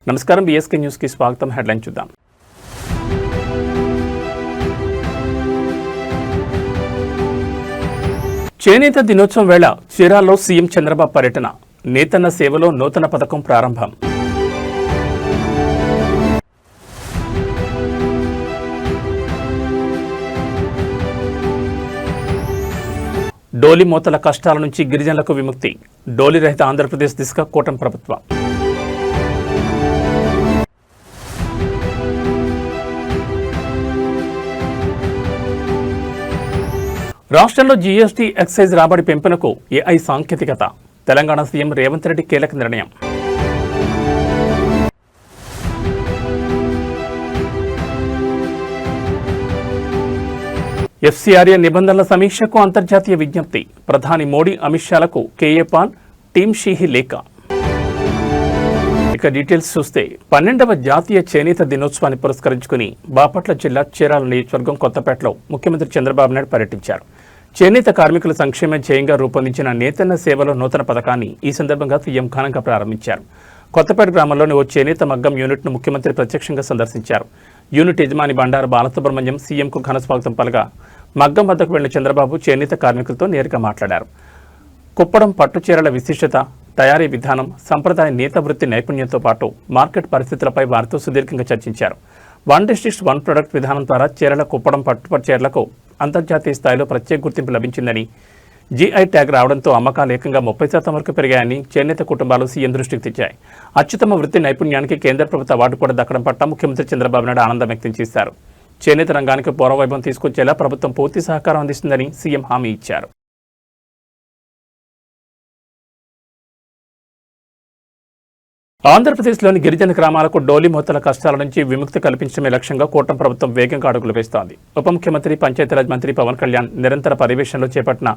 నమస్కారం BSK news కి స్వాగతం. హెడ్లైన్ చూద్దాం. చేనేత దినోత్సవం వేళ చీరాల్లో సీఎం చంద్రబాబు పర్యటన, నేతన్న సేవలో నూతన పథకం ప్రారంభం. డోలి మోతల కష్టాల నుంచి గిరిజనులకు విముక్తి, డోలి రహిత ఆంధ్రప్రదేశ్ దిశగా కూటమి ప్రభుత్వం. రాష్ట్రంలో జీఎస్టీ ఎక్సైజ్ రాబడి పెంపునకు ఏఐ సాంకేతికత, తెలంగాణ సీఎం రేవంత్ రెడ్డి కీలక నిర్ణయం. ఎఫ్సీఆర్ఏ నిబంధనల సమీక్షకు అంతర్జాతీయ విజ్ఞప్తి, ప్రధాని మోడీ అమిత్ షాలకు కేఏ పాల్, టీమ్ షీహి లేఖ. ఇక డీటెయిల్స్ చూస్తే 12వ జాతీయ చేనేత దినోత్సవాన్ని పురస్కరించుకుని బాపట్ల జిల్లా చీరాల నియోజకవర్గం కొత్తపేటలో ముఖ్యమంత్రి చంద్రబాబు నాయుడు పర్యటించారు. చేనేత కార్మికుల సంక్షేమ ధ్యేయంగా రూపొందించిన నేతన్న సేవలో నూతన పథకాన్ని ఈ సందర్భంగా సీఎం ఘనంగా ప్రారంభించారు. కొత్తపేట గ్రామంలోని ఓ చేనేత మగ్గం యూనిట్ను ముఖ్యమంత్రి ప్రత్యక్షంగా సందర్శించారు. యూనిట్ యజమాని బండారు బాలసుబ్రహ్మణ్యం సీఎంకు ఘన స్వాగతం పలగా మగ్గం వద్దకు వెళ్లిన చంద్రబాబు చేనేత కార్మికులతో నేరుగా మాట్లాడారు. కుప్పడం పట్టు చీరల విశిష్టత, తయారీ విధానం, సంప్రదాయ నేత వృత్తి నైపుణ్యంతో పాటు మార్కెట్ పరిస్థితులపై వారితో సుదీర్ఘంగా చర్చించారు. వన్ డిస్ట్రిక్ట్ వన్ ప్రొడక్ట్ విధానం ద్వారా చీరల కుప్పడం పట్టు చీరలకు అంతర్జాతీయ స్థాయిలో ప్రత్యేక గుర్తింపు లభించిందని, జీఐ ట్యాగ్ రావడంతో అమ్మకాలు ఏకంగా 30% వరకు పెరిగాయని చేనేత కుటుంబాలు సీఎం దృష్టికి తెచ్చాయి. అత్యుత్తమ వృత్తి నైపుణ్యానికి కేంద్ర ప్రభుత్వ అవార్డు కూడా దక్కడం పట్ల ముఖ్యమంత్రి చంద్రబాబు నాయుడు ఆనందం వ్యక్తం చేశారు. చేనేత రంగానికి పూర్వవైభవం తీసుకొచ్చేలా ప్రభుత్వం పూర్తి సహకారం అందిస్తుందని సీఎం హామీ ఇచ్చారు. ఆంధ్రప్రదేశ్లోని గిరిజన గ్రామాలకు డోలి మోతల కష్టాల నుంచి విముక్తి కల్పించడమే లక్ష్యంగా కూటమి ప్రభుత్వం వేగంగా అడుగులు వేస్తోంది. ఉప ముఖ్యమంత్రి, పంచాయతీరాజ్ మంత్రి పవన్ కళ్యాణ్ నిరంతర పర్యవేక్షణలో చేపట్టిన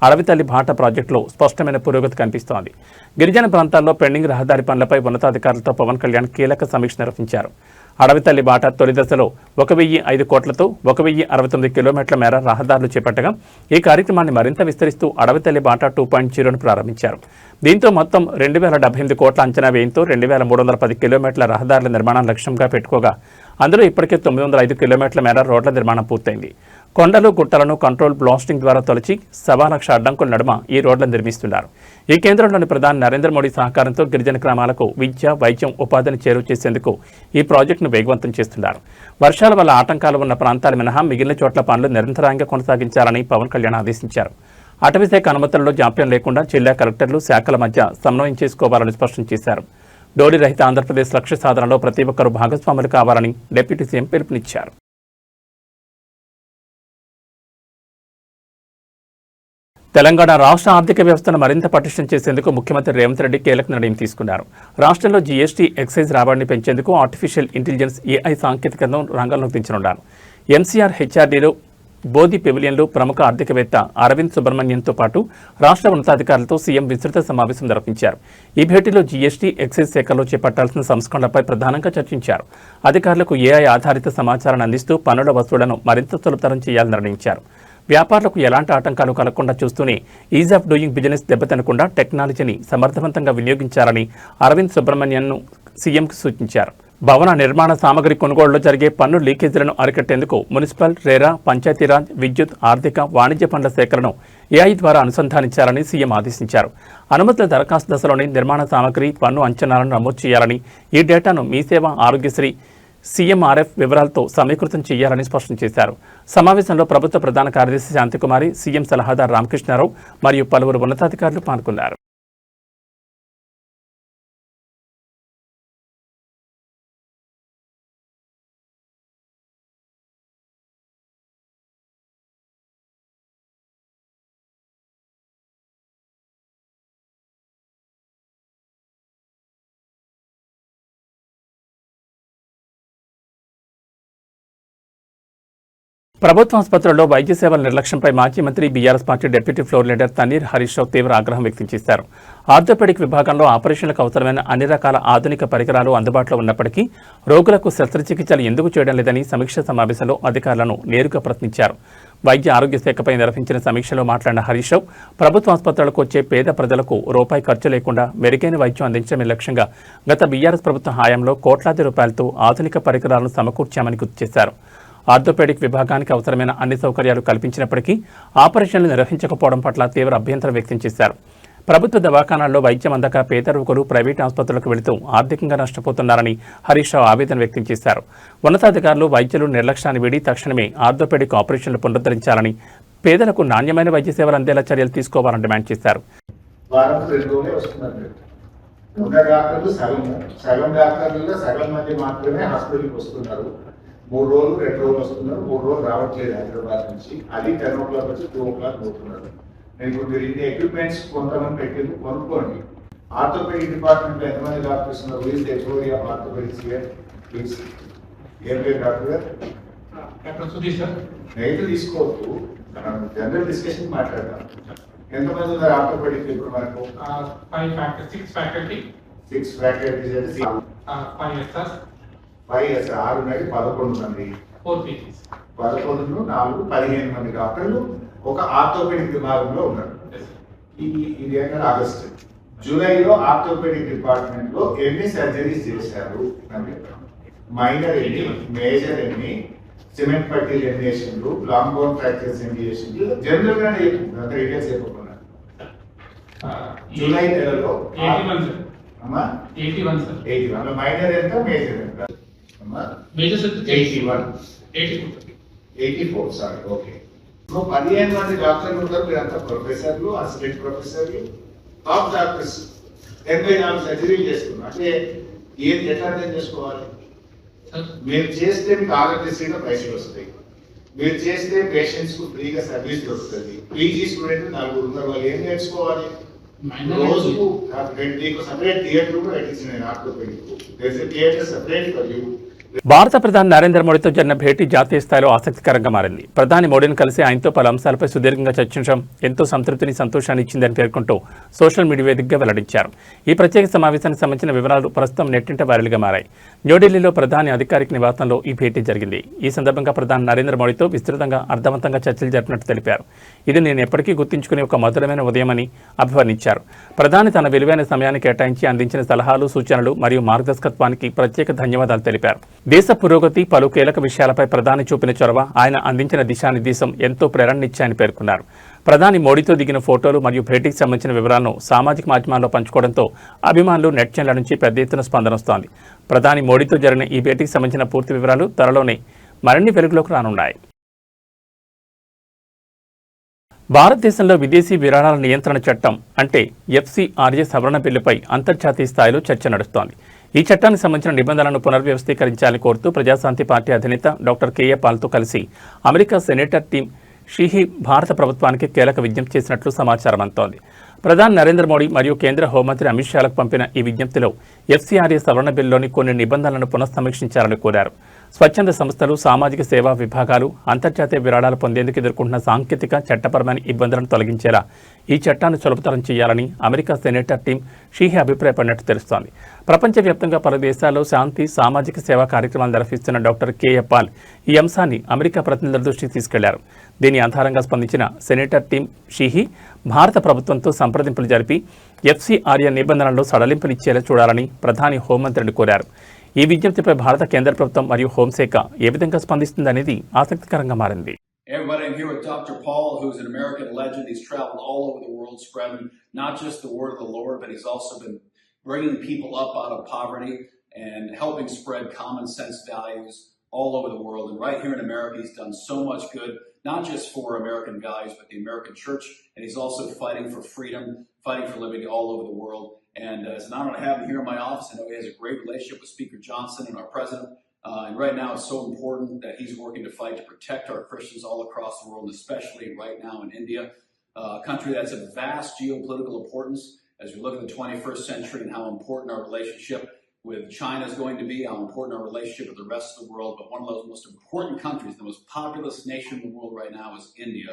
అడవితల్లి బాట ప్రాజెక్టులో స్పష్టమైన పురోగతి కనిపిస్తోంది. గిరిజన ప్రాంతాల్లో పెండింగ్ రహదారి పనులపై ఉన్నతాధికారులతో పవన్ కళ్యాణ్ కీలక సమీక్ష నిర్వహించారు. అడవితల్లి బాట తొలి దశలో 1,005 కోట్లతో 1,069 కిలోమీటర్ల మేర రహదారులు చేపట్టగా ఈ కార్యక్రమాన్ని మరింత విస్తరిస్తూ అడవితల్లి బాట 2.0ను ప్రారంభించారు. దీంతో మొత్తం 2,078 కోట్ల అంచనా వ్యయంతో 2,310 కిలోమీటర్ల రహదారుల నిర్మాణం లక్ష్యంగా పెట్టుకోగా అందులో ఇప్పటికే 905 కిలోమీటర్ల మేర రోడ్ల నిర్మాణం పూర్తయింది. కొండలు గుట్టలను కంట్రోల్ బ్లాస్టింగ్ ద్వారా తొలచి 1,00,000 అడ్డంకుల నడుమ ఈ రోడ్లను నిర్మిస్తున్నారు. ఈ కేంద్రంలోని ప్రధాని నరేంద్ర మోడీ సహకారంతో గిరిజన గ్రామాలకు విద్య, వైద్యం, ఉపాధిని చేరువ చేసేందుకు ఈ ప్రాజెక్టును వేగవంతం చేస్తున్నారు. వర్షాల వల్ల ఆటంకాలు ఉన్న ప్రాంతాలు మినహా మిగిలిన చోట్ల పనులు నిరంతరాయంగా కొనసాగించాలని పవన్ కళ్యాణ్ ఆదేశించారు. అటవీశాఖ అనుమతుల్లో జాప్యం లేకుండా జిల్లా కలెక్టర్లు, శాఖల మధ్య సమన్వయం చేసుకోవాలని స్పష్టం చేశారు. డోలి రహిత ఆంధ్రప్రదేశ్ లక్ష్య సాధనలో ప్రతి ఒక్కరూ భాగస్వాములు కావాలని డిప్యూటీ సీఎం పిలుపునిచ్చారు. తెలంగాణ రాష్ట్ర ఆర్థిక వ్యవస్థను మరింత పటిష్టం చేసేందుకు ముఖ్యమంత్రి రేవంత్ రెడ్డి కీలక నిర్ణయం తీసుకున్నారు. రాష్ట్రంలో జీఎస్టీ ఎక్సైజ్ రాబడిని పెంచేందుకు ఆర్టిఫిషియల్ ఇంటెలిజెన్స్ ఏఐ సాంకేతికతను రంగంలోకి దించనున్నారు. ఎంసీఆర్ హెచ్ఆర్డీలో బోధి పెవిలియన్లో ప్రముఖ ఆర్థికవేత్త అరవింద్ సుబ్రహ్మణ్యంతో పాటు రాష్ట్ర ఉన్నతాధికారులతో సీఎం విస్తృత సమావేశం నిర్వహించారు. ఈ భేటీలో జీఎస్టీ, ఎక్సైజ్ శాఖలో చేపట్టాల్సిన సంస్కరణలపై ప్రధానంగా చర్చించారు. అధికారులకు ఏఐ ఆధారిత సమాచారాన్ని అందిస్తూ పన్నుల వసూళ్లను మరింత సులభతరం చేయాలని నిర్ణయించారు. వ్యాపారులకు ఎలాంటి ఆటంకాలు కలగకుండా చూస్తూనే ఈజ్ ఆఫ్ డూయింగ్ బిజినెస్ దెబ్బతినకుండా టెక్నాలజీని సమర్థవంతంగా వినియోగించాలని అరవింద్ సుబ్రహ్మణ్యన్ను సీఎంకు సూచించారు. భవన నిర్మాణ సామగ్రి కొనుగోలులో జరిగే పన్ను లీకేజీలను అరికట్టేందుకు మున్సిపల్, రేరా, పంచాయతీరాజ్, విద్యుత్, ఆర్థిక, వాణిజ్య పనుల శాఖలను ఏఐ ద్వారా అనుసంధానించాలని సీఎం ఆదేశించారు. అనుమతుల దరఖాస్తు దశలోని నిర్మాణ సామగ్రి, పన్ను అంచనాలను నమోదు చేయాలని, ఈ డేటాను మీ సేవ, ఆరోగ్యశ్రీ, సీఎంఆర్ఎఫ్ వివరాలతో సమీకృతం చేయాలని స్పష్టం చేశారు. సమావేశంలో ప్రభుత్వ ప్రధాన కార్యదర్శి శాంతికుమారి, సీఎం సలహాదారు రామకృష్ణారావు మరియు పలువురు ఉన్నతాధికారులు పాల్గొన్నారు. ప్రభుత్వ ఆసుపత్రుల్లో వైద్య సేవల నిర్లక్ష్యంపై మాజీ మంత్రి, BRS party deputy floor leader Tanneeru Harish Rao తీవ్ర ఆగ్రహం వ్యక్తం చేశారు. ఆర్థోపెడిక్ విభాగంలో ఆపరేషన్లకు అవసరమైన అన్ని రకాల ఆధునిక పరికరాలు అందుబాటులో ఉన్నప్పటికీ రోగులకు శస్త్రచికిత్సలు ఎందుకు చేయడం లేదని సమీక్ష సమావేశంలో అధికారులను నేరుగా ప్రశ్నించారు. వైద్య ఆరోగ్య శాఖపై నిర్వహించిన సమీక్షలో మాట్లాడిన హరీష్ రావు ప్రభుత్వ ఆసుపత్రులకు వచ్చే పేద ప్రజలకు రూపాయి ఖర్చు లేకుండా మెరుగైన వైద్యం అందించడమే లక్ష్యంగా గత బీఆర్ఎస్ ప్రభుత్వ హయాంలో కోట్లాది రూపాయలతో ఆధునిక పరికరాలను సమకూర్చామని గుర్తు చేశారు. ఆర్థోపెడిక్ విభాగానికి అవసరమైన అన్ని సౌకర్యాలు కల్పించినప్పటికీ ఆపరేషన్లు నిర్వహించకపోవడం పట్ల తీవ్ర అభ్యంతరం వ్యక్తం చేశారు. ప్రభుత్వ దవాఖానాల్లో వైద్యం అందక పేద రోగులు ప్రైవేటు ఆసుపత్రులకు వెళుతూ ఆర్థికంగా నష్టపోతున్నారని హరీష్ రావు ఆవేదన వ్యక్తం చేశారు. ఉన్నతాధికారులు వైద్యులు నిర్లక్ష్యాన్ని వీడి తక్షణమే ఆర్థోపెడిక్ ఆపరేషన్లు పునరుద్ధరించాలని, పేదలకు నాణ్యమైన వైద్య సేవలు అందేలా చర్యలు తీసుకోవాలని డిమాండ్ చేశారు. సగం మంది మాత్రమే హాస్పిటల్కి వస్తున్నారు. 3 రోజులు 2 రోజులు వస్తున్నారు, 3 రోజులు రావట్లేదు హైదరాబాద్ నుంచి. అది 10 o'clock వచ్చి 2 o'clock పోతున్నారు. మీరు ఇన్ని ఎక్విప్మెంట్స్ కొంతమంది పెట్టింది కొనుక్కోండి. ఆర్థోపెడిక్ డిపార్ట్మెంట్ లో ఎంతమంది డాక్టర్స్ ఉన్నారు? వీల్ ఎక్స్ప్లోరీ ఆఫ్ ఆర్థోపెడిక్స్ హియర్ ప్లీజ్. ఏం పేరు డాక్టర్ గారు? Doctor Sudheer sir. నైట్ తీసుకోవద్దు, జనరల్ డిస్కషన్ మాట్లాడదాం. ఎంతమంది ఉన్నారు ఆర్థోపెడిక్ ఇప్పుడు మనకు? 6 ఫ్యాకల్టీ. 6 ఫ్యాకల్టీస్ అయితే 5 సార్. 5 6 ఉన్నాయి, 11 మంది. 4 పీసీస్. 11 4 15 మంది డాక్టర్లు ఒక ఆర్థోపెడిక్ విభాగంలో ఉన్నారు. ఇది ఏంటంటే ఆగస్టు. జూలైలో ఆర్థోపెడిక్ డిపార్ట్మెంట్ లో ఎన్ని సర్జరీస్ చేశారు? మైనర్ ఎన్ని, మేజర్ ఎన్ని, సిమెంట్ పట్టీలు ఎన్ని చేసిండ్రు, లాంగ్ బోన్ ఫ్రాక్చర్స్ ఎన్ని చేసిండ్రు? జనరల్ గానే డీటెయిల్స్ చెప్పకుండా జూలై నెలలో 81 మైనర్ ఎంత, మేజర్ ఎంత? 84 సారీ. ఓకే, 15 మంది డాక్టర్లు ఉంటారు. మీరంతా ప్రొఫెసర్లు, అసిస్టెంట్ ప్రొఫెసర్లు, టాప్ డాక్టర్స్. 84 సర్జరీలు చేస్తున్నారు అంటే ఎట్లా అర్థం చేసుకోవాలి? మీరు చేస్తే మీకు ఆరోగ్యశ్రీలో పైసలు వస్తాయి, మీరు చేస్తే పేషెంట్స్ కు ఫ్రీగా సర్వీస్ దొరుకుతుంది. పీజీ స్టూడెంట్ 4 ఉన్నారు, వాళ్ళు ఏం నేర్చుకోవాలి? రోజుకు మీకు సపరేట్ థియేటర్ కూడా పెట్టించిన orthopaedic. Theatre separate for you. భారత ప్రధాని నరేంద్ర మోడీతో జరిగిన భేటీ జాతీయ స్థాయిలో ఆసక్తికరంగా మారింది. ప్రధాని మోడీని కలిసి ఆయనతో పలు అంశాలపై సుదీర్ఘంగా చర్చించడం ఎంతో సంతృప్తిని, సంతోషాన్ని ఇచ్చిందని పేర్కొంటూ సోషల్ మీడియా వేదికగా వెల్లడించారు. ఈ ప్రత్యేక సమావేశానికి సంబంధించిన వివరాలు ప్రస్తుతం నెట్టింట వైరల్గా మారాయి. న్యూఢిల్లీలో ప్రధాని అధికారిక నివాసంలో ఈ భేటీ జరిగింది. ఈ సందర్భంగా ప్రధాని నరేంద్ర మోడీతో విస్తృతంగా, అర్థవంతంగా చర్చలు జరిపినట్టు తెలిపారు. ఇది నేను ఎప్పటికీ గుర్తుంచుకునే ఒక మధురమైన ఉదయమని అభివర్ణించారు. ప్రధాని తన విలువైన సమయాన్ని కేటాయించి అందించిన సలహాలు, సూచనలు మరియు మార్గదర్శకత్వానికి ప్రత్యేక ధన్యవాదాలు తెలిపారు. దేశ పురోగతి, పలు కీలక విషయాలపై ప్రధాని చూపిన చొరవ, ఆయన అందించిన దిశానిర్దేశం ఎంతో ప్రేరణనిచ్చాయని పేర్కొన్నారు. ప్రధాని మోడీతో దిగిన ఫోటోలు మరియు భేటీకి సంబంధించిన వివరాలను సామాజిక మాధ్యమాల్లో పంచుకోవడంతో అభిమానులు, నెటిజన్ల నుంచి పెద్ద ఎత్తున స్పందన వస్తోంది. ప్రధాని మోడీతో జరిగిన ఈ భేటీకి సంబంధించిన పూర్తి వివరాలు త్వరలోనే మరిన్ని వెలుగులోకి రానున్నాయి. భారతదేశంలో విదేశీ విరాళాల నియంత్రణ చట్టం అంటే FCRA సవరణ బిల్లుపై అంతర్జాతీయ స్థాయిలో చర్చ నడుస్తోంది. ఈ చట్టానికి సంబంధించిన నిబంధనలను పునర్వ్యవస్థీకరించాలని కోరుతూ ప్రజాశాంతి పార్టీ అధినేత డాక్టర్ కేఏ పాల్తో కలిసి అమెరికా సెనేటర్ టీమ్ షీహీ భారత ప్రభుత్వానికి కీలక విజ్ఞప్తి చేసినట్లు సమాచారం అందుతోంది. ప్రధాని నరేంద్ర మోడీ మరియు కేంద్ర హోంమంత్రి అమిత్ షాలకు పంపిన ఈ విజ్ఞప్తిలో FCRA సవరణ బిల్లులోని కొన్ని నిబంధనలను పునఃసమీక్షించాలని కోరారు. స్వచ్ఛంద సంస్థలు, సామాజిక సేవా విభాగాలు అంతర్జాతీయ విరాళాలు పొందేందుకు ఎదుర్కొంటున్న సాంకేతిక, చట్టపరమైన ఇబ్బందులను తొలగించేలా ఈ చట్టాన్ని సులభతరం చేయాలని అమెరికా సెనేటర్ టీం షీహీ అభిప్రాయపడినట్టు తెలుస్తోంది. ప్రపంచవ్యాప్తంగా పలు దేశాల్లో శాంతి, సామాజిక సేవా కార్యక్రమాలు నిర్వహిస్తున్న డాక్టర్ కేఏ పాల్ ఈ అంశాన్ని అమెరికా ప్రతినిధుల దృష్టికి తీసుకెళ్లారు. దీని ఆధారంగా స్పందించిన సెనేటర్ టీం షీహీ భారత ప్రభుత్వంతో సంప్రదింపులు జరిపి FCRA నిబంధనల్లో సడలింపునిచ్చేలా చూడాలని ప్రధాని హోంమంత్రిని కోరారు. ఈ విజ్ఞప్తిపై భారత కేంద్ర ప్రభుత్వం మరియు హోంశాఖ ఏ విధంగా స్పందిస్తుందనేది ఆసక్తికరంగా మారింది. Everybody, I'm here with Dr. Paul, who's an American legend. He's traveled all over the world, spreading not just the word of the Lord, but he's also been bringing people up out of poverty and helping spread common sense values all over the world. And right here in America, he's done so much good, not just for American values, but the American church. And he's also fighting for freedom, fighting for liberty all over the world. And it's an honor to have him here in my office. I know he has a great relationship with Speaker Johnson and our president. And right now it's so important that he's working to fight to protect our Christians all across the world, and especially right now in India, a country that's of vast geopolitical importance as we look at the 21st century and how important our relationship with China is going to be, how important our relationship with the rest of the world. But one of those most important countries, the most populous nation in the world right now is India.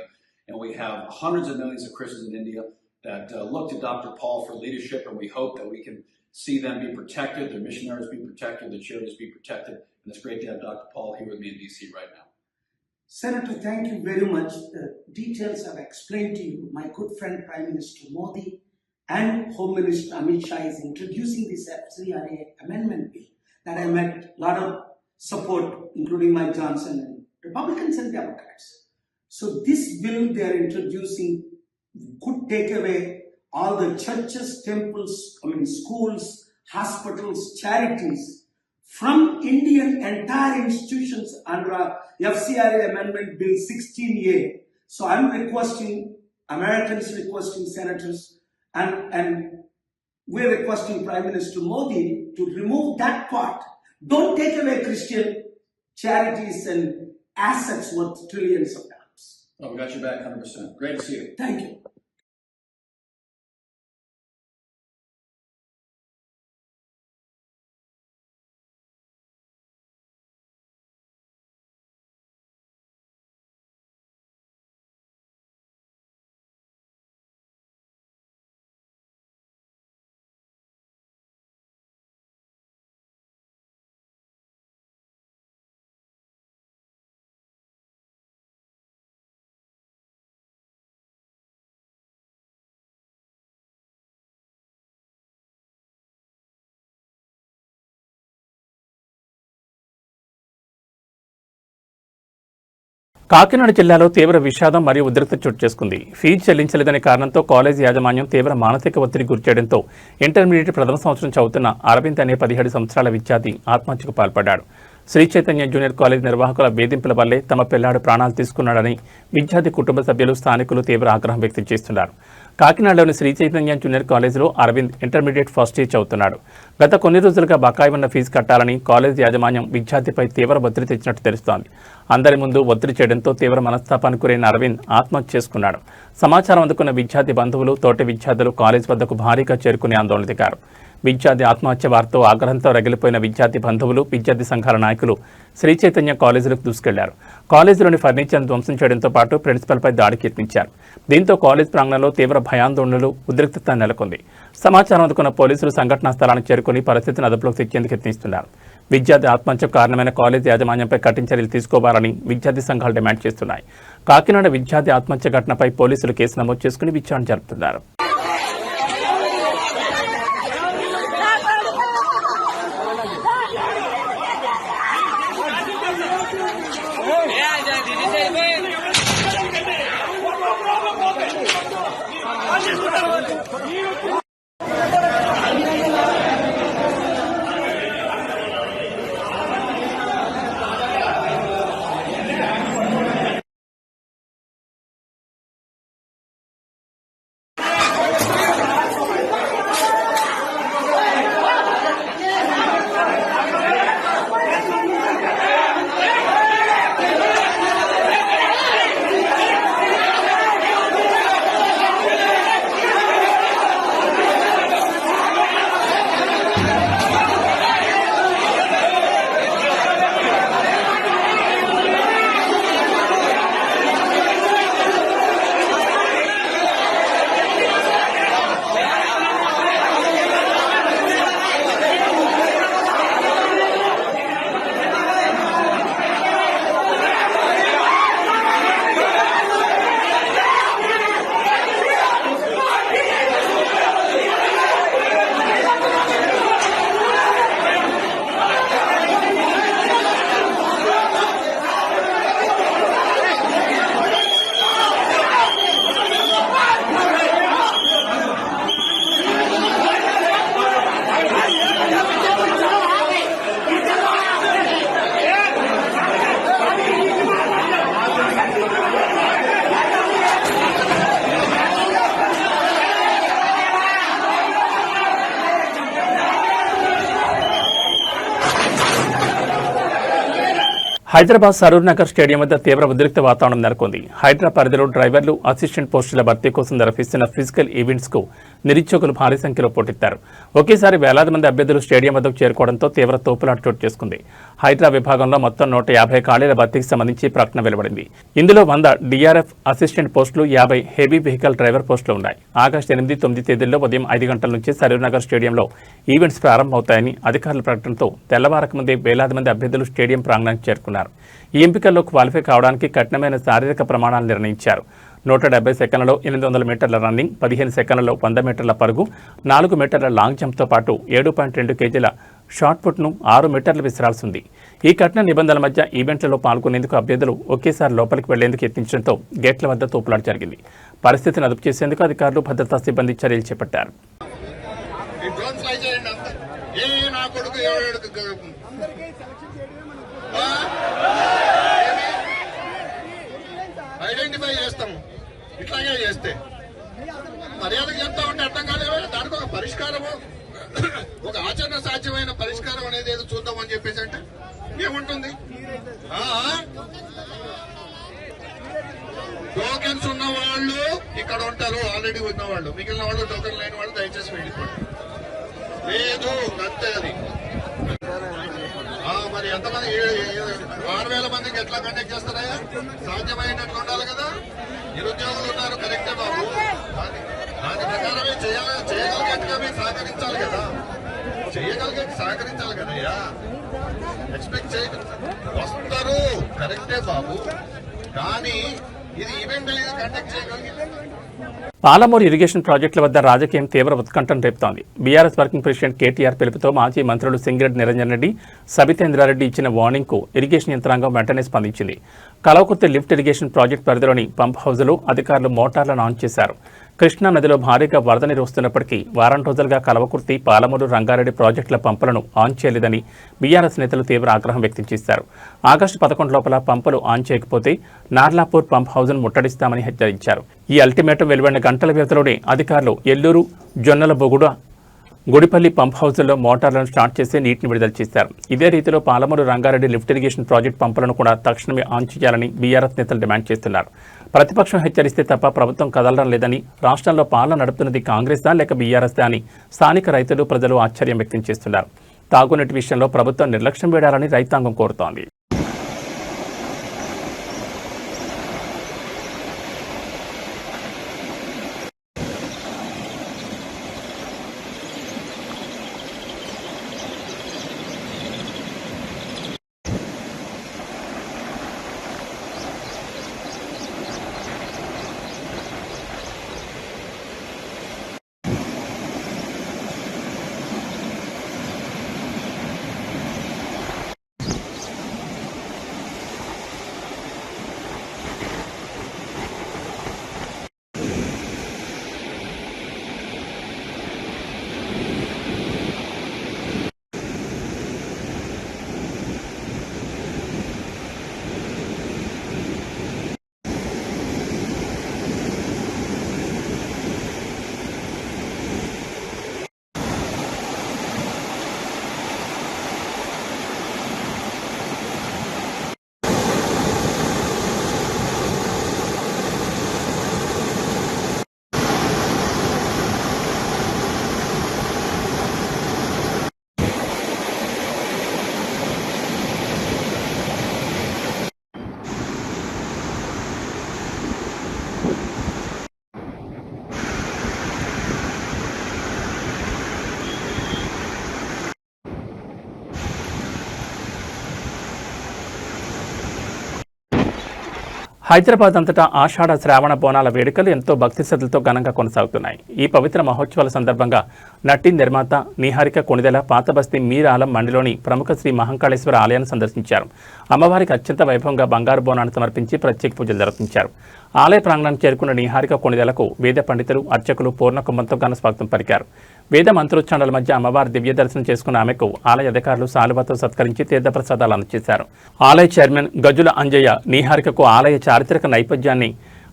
And we have hundreds of millions of Christians in India that look to Dr. Paul for leadership, and we hope that we can see them be protected, their missionaries be protected, their charities be protected. And it's great to have Dr. Paul here with me in DC right now. Senator, thank you very much. The details I've explained to you. My good friend Prime Minister Modi and Home Minister Amit Shah is introducing this FCRA amendment bill that I met a lot of support, including Mike Johnson and Republicans and Democrats. So this bill they are introducing could take away all the churches, temples, schools, hospitals, charities from Indian entire institutions under FCRA Amendment Bill 16A. So I'm requesting, Americans requesting senators, and we're requesting Prime Minister Modi to remove that part. Don't take away Christian charities and assets worth trillions of dollars. Oh, we got your back 100%. Great to see you. Thank you. Kakinada జిల్లాలో తీవ్ర విషాదం మరియు ఉద్రిక్తత చోటు చేసుకుంది. Fee చెల్లించలేదనే కారణంతో college యాజమాన్యం తీవ్ర మానసిక ఒత్తిడి గురిచేయడంతో ఇంటర్మీడియట్ ప్రథమ సంవత్సరం చదువుతున్న అరవింద్ అనే 17 సంవత్సరాల విద్యార్థి ఆత్మహత్యకు పాల్పడ్డాడు. శ్రీ చైతన్య జూనియర్ కాలేజ్ నిర్వాహకుల వేధింపుల వల్లే తమ పిల్లాడు ప్రాణాలు తీసుకున్నాడని విద్యార్థి కుటుంబ సభ్యులు, స్థానికులు తీవ్ర ఆగ్రహం వ్యక్తం చేస్తున్నారు. కాకినాడలోని శ్రీ చైతన్య జూనియర్ కాలేజీలో అరవింద్ ఇంటర్మీడియట్ ఫస్ట్ ఇయర్ చదువుతున్నాడు. గత కొన్ని రోజులుగా బకాయి ఉన్న ఫీజు కట్టాలని కాలేజ్ యాజమాన్యం విద్యార్థిపై తీవ్ర ఒత్తిడి తెచ్చినట్టు తెలుస్తోంది. అందరి ముందు ఒత్తిడి చేయడంతో తీవ్ర మనస్తాపానికి గురైన అరవింద్ ఆత్మహత్య చేసుకున్నాడు. సమాచారం అందుకున్న విద్యార్థి బంధువులు, తోటి విద్యార్థులు కాలేజ్ వద్దకు భారీగా చేరుకుని ఆందోళన దిగారు. విద్యార్థి ఆత్మహత్య వార్తతో ఆగ్రహంతో రగిలిపోయిన విద్యార్థి బంధువులు, విద్యార్థి సంఘాల నాయకులు శ్రీ చైతన్య కాలేజీలకు దూసుకెళ్లారు. కాలేజీలోని ఫర్నిచర్ను ధ్వంసం చేయడంతో పాటు ప్రిన్సిపల్పై దాడికి యత్నించారు. దీంతో కాలేజ్ ప్రాంగణంలో తీవ్ర భయాందోళనలు, ఉద్రిక్తత నెలకొంది. సమాచారం అందుకున్న పోలీసులు సంఘటనా స్థలానికి చేరుకుని పరిస్థితిని అదుపులోకి తెచ్చేందుకు యత్నిస్తున్నారు. విద్యార్థి ఆత్మహత్యకు కారణమైన కాలేజ్ యాజమాన్యంపై కఠిన చర్యలు తీసుకోవాలని విద్యార్థి సంఘాలు డిమాండ్ చేస్తున్నాయి. కాకినాడ విద్యార్థి ఆత్మహత్య ఘటనపై పోలీసులు కేసు నమోదు చేసుకుని విచారణ జరుపుతున్నారు. హైదరాబాద్ సరూర్ నగర్ స్టేడియం వద్ద తీవ్ర ఉద్రిక్త వాతావరణం నెలకొంది. హైదరాబాద్ పరిధిలో డ్రైవర్లు, అసిస్టెంట్ పోస్టుల భర్తీ కోసం నిర్వహిస్తున్న ఫిజికల్ ఈవెంట్స్ కు నిరుద్యోగులు భారీ సంఖ్యలో పోటెత్తారు. ఒకేసారి వేలాది మంది అభ్యర్థులు స్టేడియం వద్దకు చేరుకోవడంతో తీవ్ర తోపులాట చోటు చేసుకుంది. హైడ్రా విభాగంలో మొత్తం 150 ఖాళీల భర్తీకి సంబంధించి ప్రకటన వెలువడింది. ఇందులో 100 DRF అసిస్టెంట్ పోస్టులు, 50 హెవీ వెహికల్ డ్రైవర్ పోస్టులు ఉన్నాయి. ఆగస్టు 8, 9 తేదీల్లో ఉదయం 5 గంటల నుంచి సరూర్నగర్ స్టేడియంలో ఈవెంట్స్ ప్రారంభమవుతాయని అధికారుల ప్రకటనతో తెల్లవారక ముందే వేలాది మంది అభ్యర్థులు స్టేడియం ప్రాంగణానికి చేరుకున్నారు. ఈ ఎంపికల్లో క్వాలిఫై కావడానికి కఠినమైన శారీరక ప్రమాణాలు నిర్ణయించారు. 170 సెకన్లలో 800 మీటర్ల రన్నింగ్, 15 సెకన్లలో 100 మీటర్ల పరుగు, 4 మీటర్ల లాంగ్ జంప్తో పాటు 7.2 కేజీల షార్ట్ పుట్ను 6 మీటర్లు విసిరాల్సి ఉంది. ఈ కఠిన నిబంధనల మధ్య ఈవెంట్లలో పాల్గొనేందుకు అభ్యర్థులు ఒకేసారి లోపలికి వెళ్లేందుకు యత్నించడంతో గేట్ల వద్ద తోపులాట జరిగింది. పరిస్థితిని అదుపు చేసేందుకు అధికారులు, భద్రతా సిబ్బంది చర్యలు చేపట్టారు. ఐడెంటిఫై చేస్తాము. ఇట్లాగే చేస్తే మర్యాద చెప్తా ఉంటే అర్థం కాలేవా? దానికి ఒక పరిష్కారము, ఒక ఆచరణ సాధ్యమైన పరిష్కారం అనేది ఏదో చూద్దామని చెప్పేసి అంటే ఏముంటుంది? టోకెన్స్ ఉన్న వాళ్ళు ఇక్కడ ఉంటారు, ఆల్రెడీ ఉన్న వాళ్ళు. మిగిలిన వాళ్ళు టోకెన్ లేని వాళ్ళు దయచేసి వెళ్ళిపోండి. లేదు అంతే. అది మరి ఎంతమంది 6,000 మందికి ఎట్లా కండక్ట్ చేస్తారా? సాధ్యమైనట్లు ఉండాలి కదా. నిరుద్యోగులు ఉన్నారు, కరెక్టే బాబు. దాని ప్రకారమే చేయగలిగేట్టుగా మీరు సహకరించాలి కదా. సహకరించాలి కదయ్యా. ఎక్స్పెక్ట్ వస్తారు, కరెక్టే బాబు. కానీ ఇది ఈవెంట్ అనేది కండక్ట్ చేయగలిగితే. పాలమూరు ఇరిగేషన్ ప్రాజెక్టుల వద్ద రాజకీయం తీవ్ర ఉత్కంఠను రేపుతోంది. బీఆర్ఎస్ వర్కింగ్ ప్రెసిడెంట్ కేటీఆర్ పిలుపుతో మాజీ మంత్రులు సింగిరెడ్డి నిరంజన్ రెడ్డి, సబితేంద్రారెడ్డి ఇచ్చిన వార్నింగ్కు ఇరిగేషన్ యంత్రాంగం వెంటనే స్పందించింది. కలవకుర్తి లిఫ్ట్ ఇరిగేషన్ ప్రాజెక్టు పరిధిలోని పంప్ హౌజులో అధికారులు మోటార్లను ఆన్ చేశారు. కృష్ణా నదిలో భారీగా వరద నీరు వస్తున్నప్పటికీ వారం రోజులుగా కలవకుర్తి, పాలమూరు, రంగారెడ్డి ప్రాజెక్టుల పంపులను ఆన్ చేయలేదని బీఆర్ఎస్ నేతలు తీవ్ర ఆగ్రహం వ్యక్తం చేశారు. ఆగస్టు 11 లోపల పంపులు ఆన్ చేయకపోతే నార్లాపూర్ పంప్ హౌజ్ను ముట్టడిస్తామని హెచ్చరించారు. ఈ అల్టిమేటం వెలువడిన గంటల వ్యవధిలోనే అధికారులు ఎల్లూరు, జొన్నల బొగుడ, గుడిపల్లి పంప్ హౌజుల్లో మోటార్లను స్టార్ట్ చేసి నీటిని విడుదల చేశారు. ఇదే రీతిలో Palamuru, Rangareddy lift irrigation project పంపులను కూడా తక్షణమే ఆన్ చేయాలని బీఆర్ఎస్ నేతలు డిమాండ్ చేస్తున్నారు. ప్రతిపక్షం హెచ్చరిస్తే తప్ప ప్రభుత్వం కదలడం లేదని, రాష్ట్రంలో పాలన నడుపుతున్నది కాంగ్రెస్దా లేక బీఆర్ఎస్దా అని స్థానిక రైతులు, ప్రజలు ఆశ్చర్యం వ్యక్తం చేస్తున్నారు. తాగునీటి విషయంలో ప్రభుత్వం నిర్లక్ష్యం వేయాలని రైతాంగం కోరుతోంది. హైదరాబాద్ అంతటా ఆషాఢ శ్రావణ బోనాల వేడుకలు ఎంతో భక్తి శ్రద్ధలతో ఘనంగా కొనసాగుతున్నాయి. ఈ పవిత్ర మహోత్సవాల సందర్భంగా నటి, నిర్మాత నిహారిక కొణిదెల పాతబస్తీ మీర్ ఆలం మండిలోని ప్రముఖ శ్రీ మహంకాళేశ్వర ఆలయాన్ని సందర్శించారు. అమ్మవారికి అత్యంత వైభవంగా బంగారు బోనాన్ని సమర్పించి ప్రత్యేక పూజలు నిర్వహించారు. ఆలయ ప్రాంగణానికి చేరుకున్న నిహారిక కొణిదెలకు వేద పండితులు, అర్చకులు పూర్ణకుంభంతో ఘన స్వాగతం పలికారు. వేద మంత్రోచ్చారణల మధ్య అమ్మవారి దివ్య దర్శనం చేసుకున్న ఆమెకు ఆలయ అధికారులు శాలువాతో సత్కరించి తీర్థప్రసాదాలు అందజేశారు. ఆలయ చైర్మన్ గజుల అంజయ్య నిహారికకు ఆలయ చారిత్రక నేపథ్యాన్ని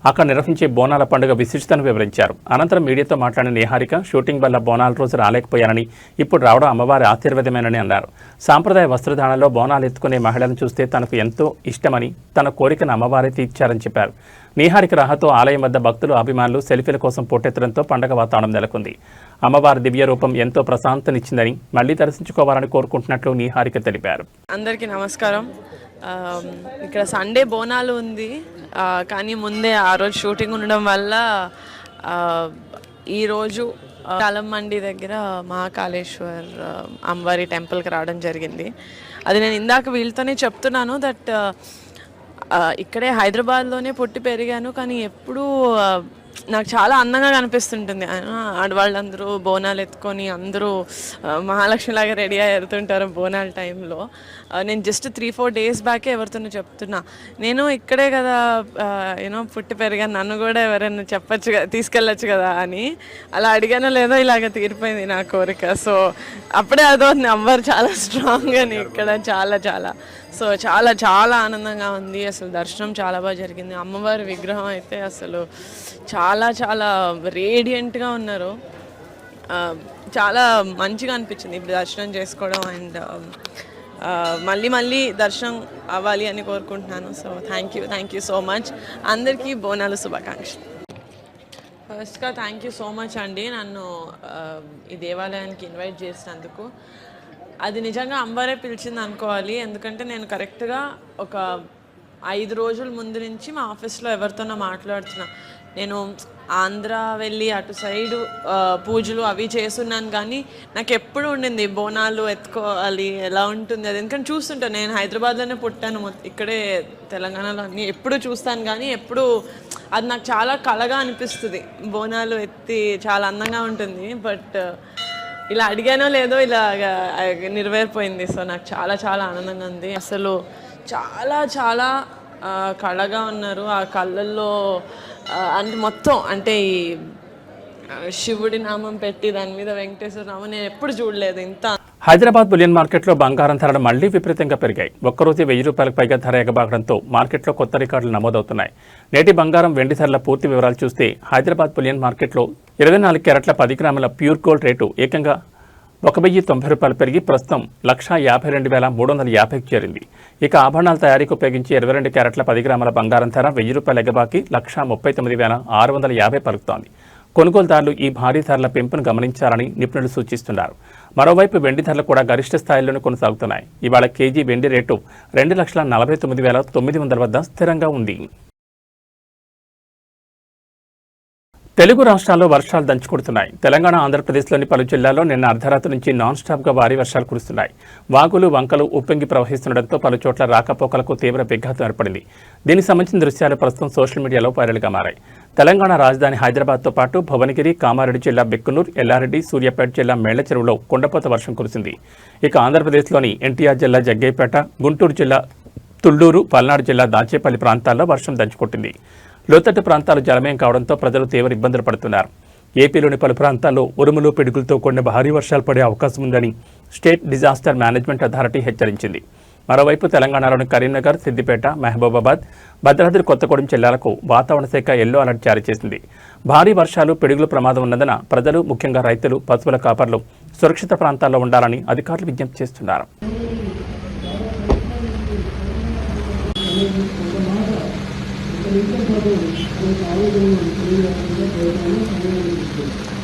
అక్కడ నిర్వహించే బోనాల పండుగ విశిష్టతను వివరించారు. అనంతరం మీడియాతో మాట్లాడిన నిహారిక షూటింగ్ వల్ల బోనాల రోజు రాలేకపోయానని, ఇప్పుడు రావడం అమ్మవారి ఆశీర్వాదమేనని అన్నారు. సాంప్రదాయ వస్త్రధారణలో బోనాలు ఎత్తుకునే మహిళలను చూస్తే తనకు ఎంతో ఇష్టమని, తన కోరికను అమ్మవారే తీర్చారని చెప్పారు. నిహారిక రాహతో ఆలయం వద్ద భక్తులు, అభిమానులు సెల్ఫీల కోసం పోటెత్తడంతో పండగ వాతావరణం నెలకొంది. అమ్మవారి దివ్య రూపం ఎంతో ప్రశాంతనిచ్చిందని, మళ్లీ దర్శించుకోవాలని కోరుకుంటున్నట్లు నిహారిక తెలిపారు. అందరికీ నమస్కారం. ఇక్కడ సండే బోనాలు ఉంది, కానీ ముందే ఆ రోజు షూటింగ్ ఉండడం వల్ల ఈరోజు కాలం మండి దగ్గర మహాకాళేశ్వర్ అమ్మవారి టెంపుల్కి రావడం జరిగింది. అది నేను ఇందాక వీళ్ళతోనే చెప్తున్నాను దట్ ఇక్కడే హైదరాబాద్లోనే పుట్టి పెరిగాను, కానీ ఎప్పుడూ నాకు చాలా అందంగా కనిపిస్తుంటుంది. ఆడవాళ్ళందరూ బోనాలు ఎత్తుకొని అందరూ మహాలక్ష్మిలాగా రెడీ అయ్యి వెళ్తుంటారు బోనాల టైంలో. నేను జస్ట్ 3-4 డేస్ బ్యాకే ఎవరితోనో చెప్తున్నా, నేను ఇక్కడే కదా పుట్టి పెరిగాను, నన్ను కూడా ఎవరైనా చెప్పచ్చు కదా, తీసుకెళ్ళచ్చు కదా అని. అలా అడిగానో లేదో ఇలాగ తీరిపోయింది నా కోరిక. సో అప్పుడే అదవుతుంది అమ్మవారు చాలా స్ట్రాంగ్ అని ఇక్కడ చాలా చాలా సో చాలా చాలా ఆనందంగా ఉంది. అసలు దర్శనం చాలా బాగా జరిగింది. అమ్మవారి విగ్రహం అయితే అసలు చాలా చాలా రేడియంట్గా ఉన్నారు. చాలా మంచిగా అనిపించింది ఇప్పుడు దర్శనం చేసుకోవడం. అండ్ మళ్ళీ మళ్ళీ దర్శనం అవ్వాలి అని కోరుకుంటున్నాను. So thank you so much. అందరికీ బోనాలు శుభాకాంక్షలు. ఫస్ట్గా థ్యాంక్ యూ సో మచ్ అండి నన్ను ఈ దేవాలయానికి ఇన్వైట్ చేసినందుకు. అది నిజంగా అమ్మవారే పిలిచింది అనుకోవాలి, ఎందుకంటే నేను కరెక్ట్గా ఒక 5 రోజుల ముందు నుంచి మా ఆఫీస్లో ఎవరితోనో మాట్లాడుతున్నా. నేను ఆంధ్ర వెళ్ళి అటు సైడు పూజలు అవి చేస్తున్నాను, కానీ నాకు ఎప్పుడు ఉండింది బోనాలు ఎత్తుకోవాలి, ఎలా ఉంటుంది అది. ఎందుకంటే చూస్తుంటాను, నేను హైదరాబాద్లోనే పుట్టాను, ఇక్కడే తెలంగాణలో అన్నీ ఎప్పుడు చూస్తాను, కానీ ఎప్పుడు అది నాకు చాలా కళగా అనిపిస్తుంది. బోనాలు ఎత్తి చాలా అందంగా ఉంటుంది. బట్ ఇలా అడిగానో లేదో ఇలా నెరవేరిపోయింది. సో నాకు చాలా చాలా ఆనందంగా ఉంది. అసలు చాలా చాలా కళగా ఉన్నారు. ఆ కళ్ళల్లో అంటే మొత్తం అంటే ఈ శివుడి నామం పెట్టి దాని మీద వెంకటేశ్వర నామం నేను ఎప్పుడు చూడలేదు ఇంత. హైదరాబాద్ బులియన్ మార్కెట్లో బంగారం ధరలు మళ్లీ విపరీతంగా పెరిగాయి. ఒక్కరోజు 1000 రూపాయలకు పైగా ధర ఎగబాకడంతో మార్కెట్లో కొత్త రికార్డులు నమోదవుతున్నాయి. నేటి బంగారం, వెండి ధరల పూర్తి వివరాలు చూస్తే హైదరాబాద్ బులియన్ మార్కెట్లో 24 క్యారెట్ల 10 గ్రాముల ప్యూర్ గోల్డ్ రేటు ఏకంగా 1090 రూపాయలు పెరిగి ప్రస్తుతం 152,350కి చేరింది. ఇక ఆభరణాల తయారీకి ఉపయోగించి 22 క్యారెట్ల 10 గ్రాముల బంగారం ధర 1000 రూపాయల ఎగబాకి 139,650 పలుకుతోంది. కొనుగోలుదారులు ఈ భారీ ధరల పెంపును గమనించాలని నిపుణులు సూచిస్తున్నారు. మరోవైపు వెండి ధరలు కూడా గరిష్ట స్థాయిలోనే కొనసాగుతున్నాయి. ఇవాళ కేజీ వెండి రేటు 2,49,900 వద్ద స్థిరంగా ఉంది. తెలుగు రాష్ట్రాల్లో వర్షాలు దంచుకొడుతున్నాయి. తెలంగాణ, ఆంధ్రప్రదేశ్లోని పలు జిల్లాల్లో నిన్న అర్ధరాత్రి నుంచి నాన్ స్టాప్గా భారీ వర్షాలు కురుస్తున్నాయి. వాగులు, వంకలు ఉప్పొంగి ప్రవహిస్తుండటంతో పలు చోట్ల రాకపోకలకు తీవ్ర విఘాతం ఏర్పడింది. దీనికి సంబంధించిన దృశ్యాలు ప్రస్తుతం సోషల్ మీడియాలో వైరల్గా మారాయి. తెలంగాణ రాజధాని హైదరాబాద్తో పాటు భువనగిరి, కామారెడ్డి జిల్లా బెక్కునూరు, ఎల్లారెడ్డి, సూర్యాపేట జిల్లా మేళ్ల చెరువులో కుండపోత వర్షం కురిసింది. ఇక ఆంధ్రప్రదేశ్లోని ఎన్టీఆర్ జిల్లా జగ్గయ్యపేట, గుంటూరు జిల్లా తుళ్లూరు, పల్నాడు జిల్లా దాచేపల్లి ప్రాంతాల్లో వర్షం దంచుకొట్టింది. లోతట్టు ప్రాంతాలు జలమయం కావడంతో ప్రజలు తీవ్ర ఇబ్బందులు పడుతున్నారు. ఏపీలోని పలు ప్రాంతాల్లో ఉరుములు, పిడుగులతో కూడిన భారీ వర్షాలు పడే అవకాశం ఉందని స్టేట్ డిజాస్టర్ మేనేజ్మెంట్ అథారిటీ హెచ్చరించింది. మరోవైపు తెలంగాణలోని కరీంనగర్, సిద్దిపేట, మహబూబాబాద్, భద్రాద్రి కొత్తగూడెం జిల్లాలకు వాతావరణ శాఖ ఎల్లో అలర్ట్ జారీ చేసింది. భారీ వర్షాలు, పిడుగుల ప్రమాదం ఉన్నందున ప్రజలు, ముఖ్యంగా రైతులు, పశువుల కాపర్లు సురక్షిత ప్రాంతాల్లో ఉండాలని అధికారులు విజ్ఞప్తి చేస్తున్నారు. Thank you.